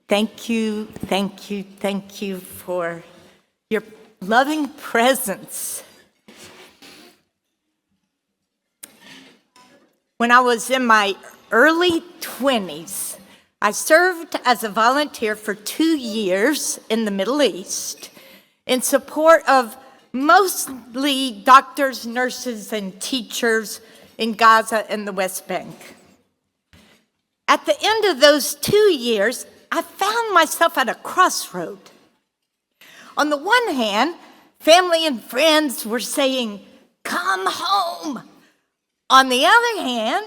Thank you for your loving presence. When I was in my early 20s, I served as a volunteer for 2 years in the Middle East in support of mostly doctors, nurses, and teachers in Gaza and the West Bank. At the end of those 2 years, I found myself at a crossroad. On the one hand, family and friends were saying, "Come home." On the other hand,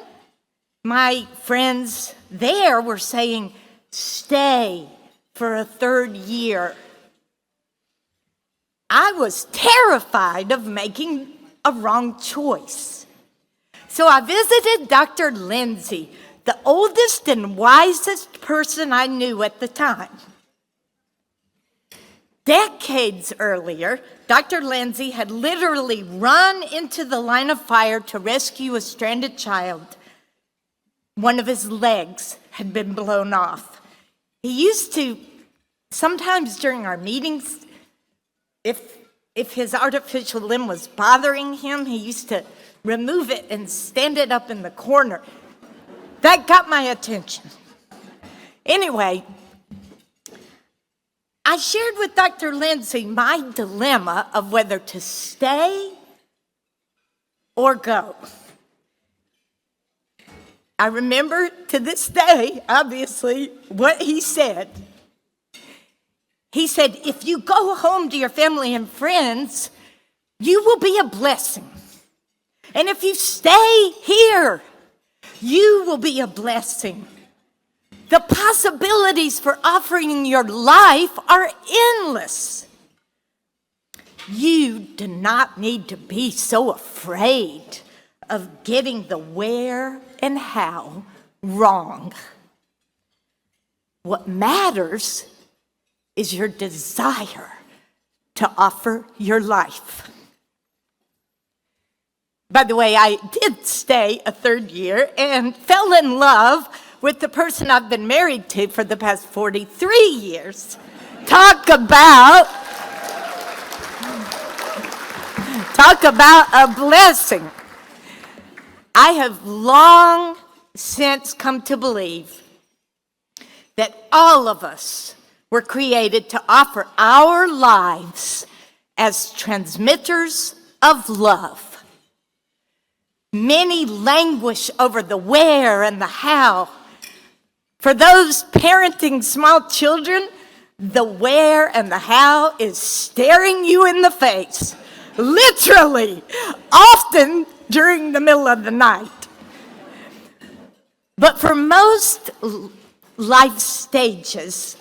my friends there were saying, "Stay for a 3rd year." I was terrified of making a wrong choice. So I visited Dr. Lindsay, the oldest and wisest person I knew at the time. Decades earlier, Dr. Lindsay had literally run into the line of fire to rescue a stranded child. One of his legs had been blown off. He used to, sometimes during our meetings, if his artificial limb was bothering him, he used to remove it and stand it up in the corner. That got my attention. Anyway, I shared with Dr. Lindsay my dilemma of whether to stay or go. I remember to this day, obviously, what he said. He said, "If you go home to your family and friends, you will be a blessing. And if you stay here, you will be a blessing. The possibilities for offering your life are endless. You do not need to be so afraid of getting the where and how wrong. What matters is your desire to offer your life." By the way, I did stay a 3rd year and fell in love with the person I've been married to for the past 43 years. Talk about a blessing. I have long since come to believe that all of us were created to offer our lives as transmitters of love. Many languish over the where and the how. For those parenting small children, the where and the how is staring you in the face, literally, often during the middle of the night. But for most life stages,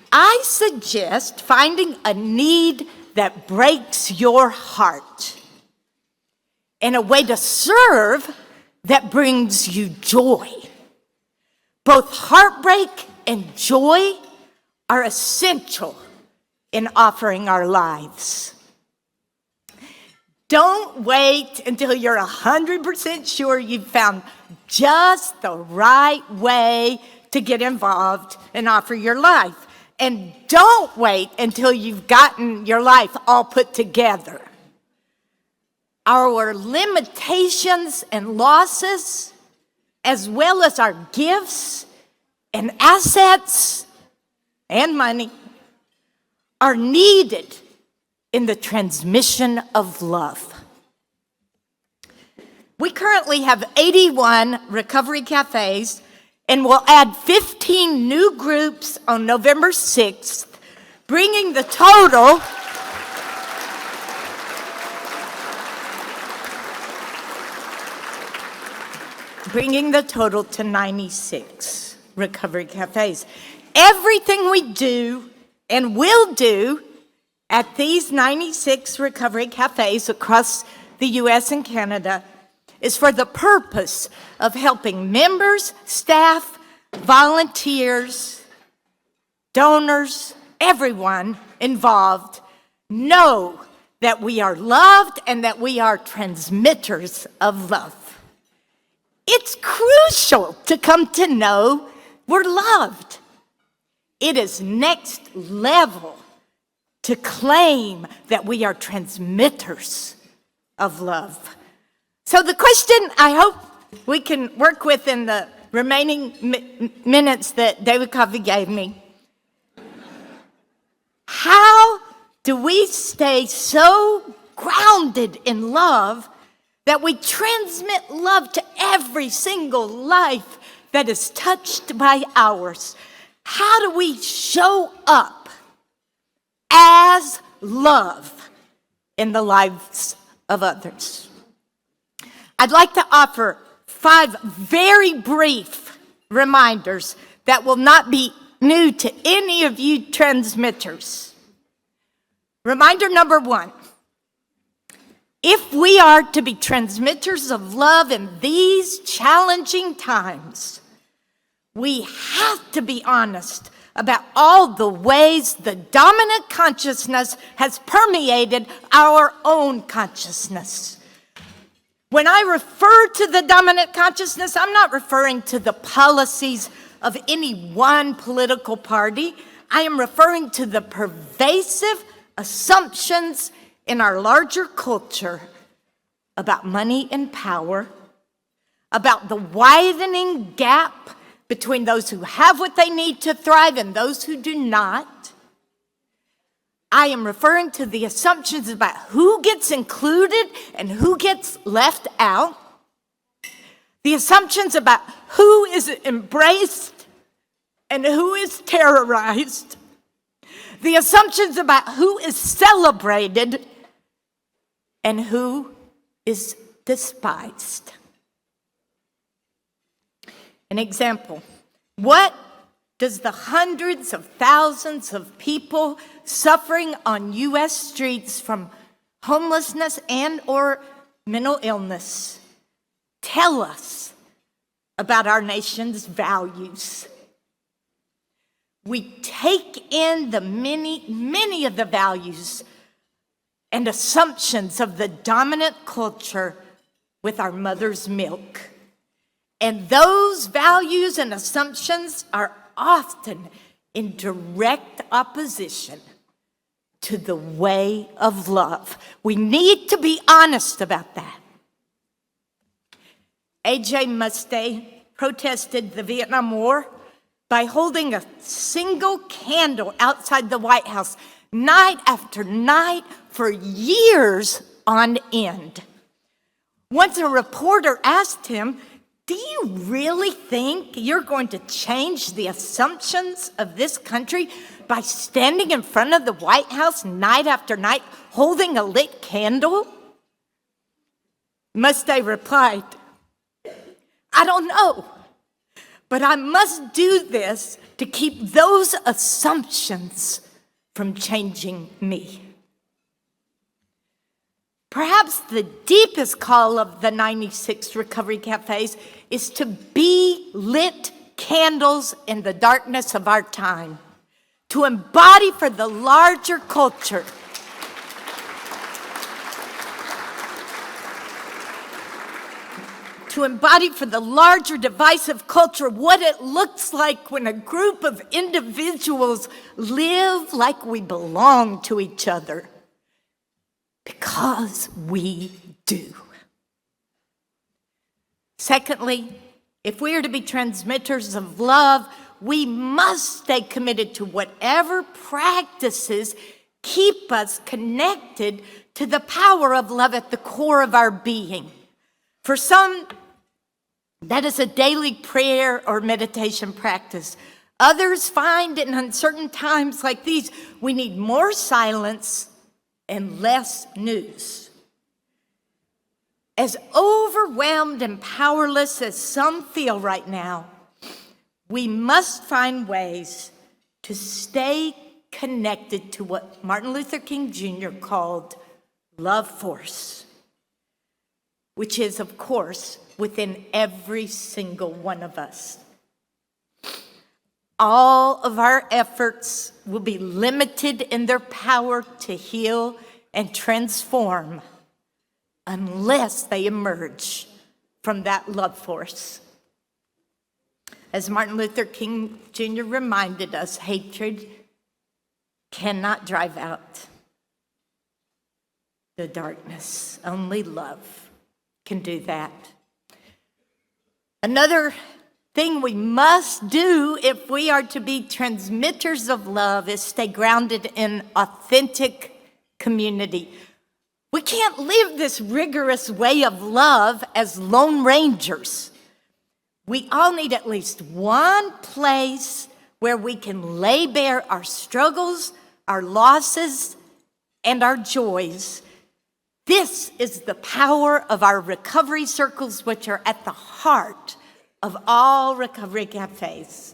I suggest finding a need that breaks your heart and a way to serve that brings you joy. Both heartbreak and joy are essential in offering our lives. Don't wait until you're 100% sure you've found just the right way to get involved and offer your life. And don't wait until you've gotten your life all put together. Our limitations and losses, as well as our gifts and assets and money, are needed in the transmission of love. We currently have 81 recovery cafes and will add 15 new groups on November 6th, bringing the total to 96 recovery cafes. Everything we do and will do at these 96 recovery cafes across the U.S. and Canada is for the purpose of helping members, staff, volunteers, donors, everyone involved know that we are loved and that we are transmitters of love. It's crucial to come to know we're loved. It is next level to claim that we are transmitters of love. So the question I hope we can work with in the remaining minutes that David Coffey gave me, how do we stay so grounded in love that we transmit love to every single life that is touched by ours? How do we show up as love in the lives of others? I'd like to offer 5 very brief reminders that will not be new to any of you transmitters. Reminder number 1, if we are to be transmitters of love in these challenging times, we have to be honest about all the ways the dominant consciousness has permeated our own consciousness. When I refer to the dominant consciousness, I'm not referring to the policies of any one political party. I am referring to the pervasive assumptions in our larger culture about money and power, about the widening gap between those who have what they need to thrive and those who do not. I am referring to the assumptions about who gets included and who gets left out, the assumptions about who is embraced and who is terrorized, the assumptions about who is celebrated and who is despised. An example, what does the hundreds of thousands of people suffering on U.S. streets from homelessness and or mental illness tell us about our nation's values? We take in the many of the values and assumptions of the dominant culture with our mother's milk. And those values and assumptions are often in direct opposition to the way of love. We need to be honest about that. A.J. Muste protested the Vietnam War by holding a single candle outside the White House night after night for years on end. Once a reporter asked him, "Do you really think you're going to change the assumptions of this country by standing in front of the White House night after night holding a lit candle?" Muste replied, "I don't know, but I must do this to keep those assumptions from changing me." Perhaps the deepest call of the 96 Recovery Cafes is to be lit candles in the darkness of our time, to embody for the larger culture divisive culture what it looks like when a group of individuals live like we belong to each other. Because we do. Secondly, if we are to be transmitters of love, we must stay committed to whatever practices keep us connected to the power of love at the core of our being. For some, that is a daily prayer or meditation practice. Others find in uncertain times like these, we need more silence and less news. As overwhelmed and powerless as some feel right now, we must find ways to stay connected to what Martin Luther King Jr. called love force, which is, of course, within every single one of us. All of our efforts will be limited in their power to heal and transform unless they emerge from that love force. As Martin Luther King Jr. reminded us, hatred cannot drive out the darkness. Only love can do that. Another thing we must do if we are to be transmitters of love is stay grounded in authentic community. We can't live this rigorous way of love as lone rangers. We all need at least one place where we can lay bare our struggles, our losses, and our joys. This is the power of our recovery circles, which are at the heart of all recovery cafes.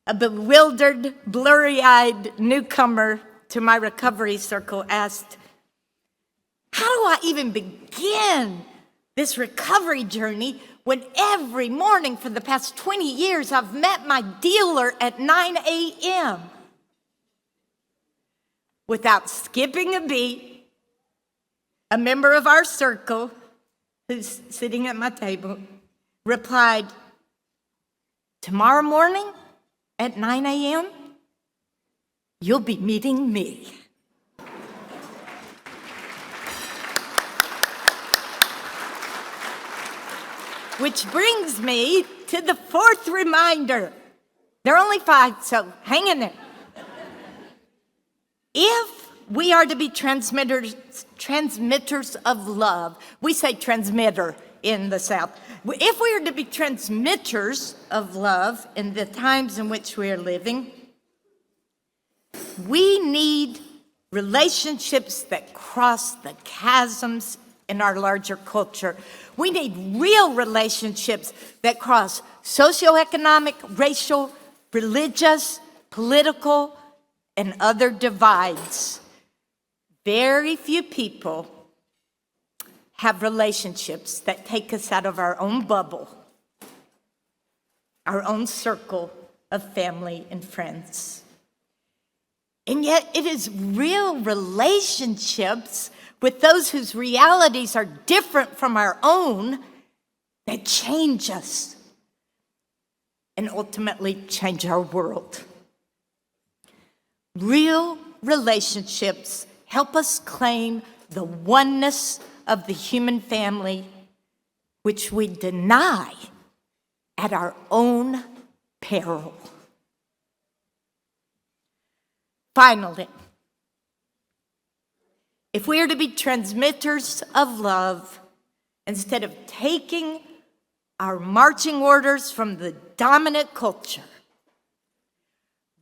A bewildered, blurry-eyed newcomer to my recovery circle asked, "How do I even begin this recovery journey when every morning for the past 20 years I've met my dealer at 9 a.m.? Without skipping a beat, a member of our circle, who's sitting at my table, replied, "Tomorrow morning at 9 a.m., you'll be meeting me." Which brings me to the fourth reminder. There are only 5, so hang in there. If we are to be transmitters of love, we say transmitter in the South. If we are to be transmitters of love in the times in which we are living, we need relationships that cross the chasms in our larger culture. We need real relationships that cross socioeconomic, racial, religious, political, and other divides. Very few people have relationships that take us out of our own bubble, our own circle of family and friends. And yet it is real relationships with those whose realities are different from our own that change us and ultimately change our world. Real relationships help us claim the oneness of the human family, which we deny at our own peril. Finally, if we are to be transmitters of love, instead of taking our marching orders from the dominant culture,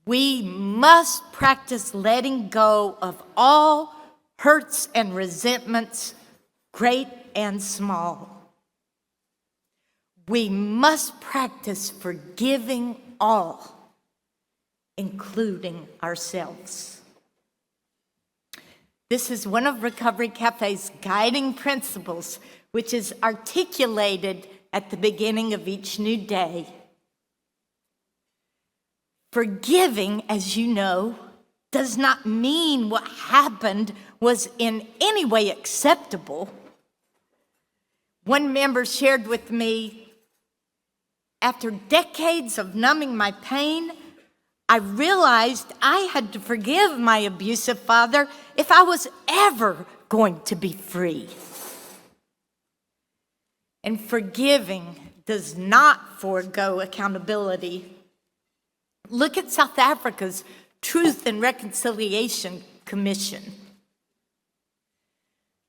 we must practice letting go of all hurts and resentments, great and small. We must practice forgiving all, including ourselves. This is one of Recovery Cafe's guiding principles, which is articulated at the beginning of each new day. Forgiving, as you know, does not mean what happened was in any way acceptable. One member shared with me, after decades of numbing my pain, I realized I had to forgive my abusive father if I was ever going to be free. And forgiving does not forego accountability. Look at South Africa's Truth and Reconciliation Commission.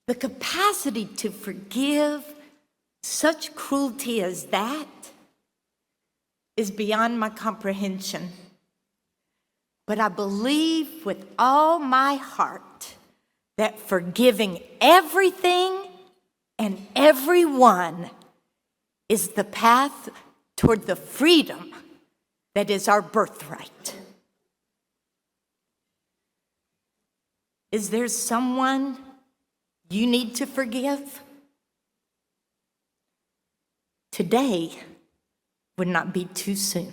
The capacity to forgive such cruelty as that is beyond my comprehension. But I believe with all my heart that forgiving everything and everyone is the path toward the freedom that is our birthright. Is there someone you need to forgive? Today would not be too soon.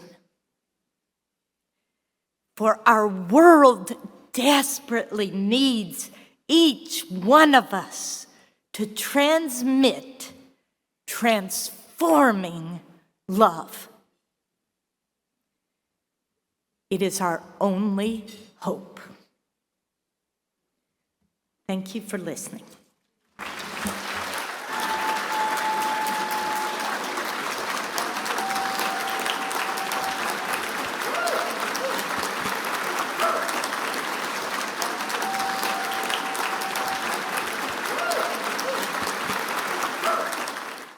For our world desperately needs each one of us to transmit transforming love. It is our only hope. Thank you for listening.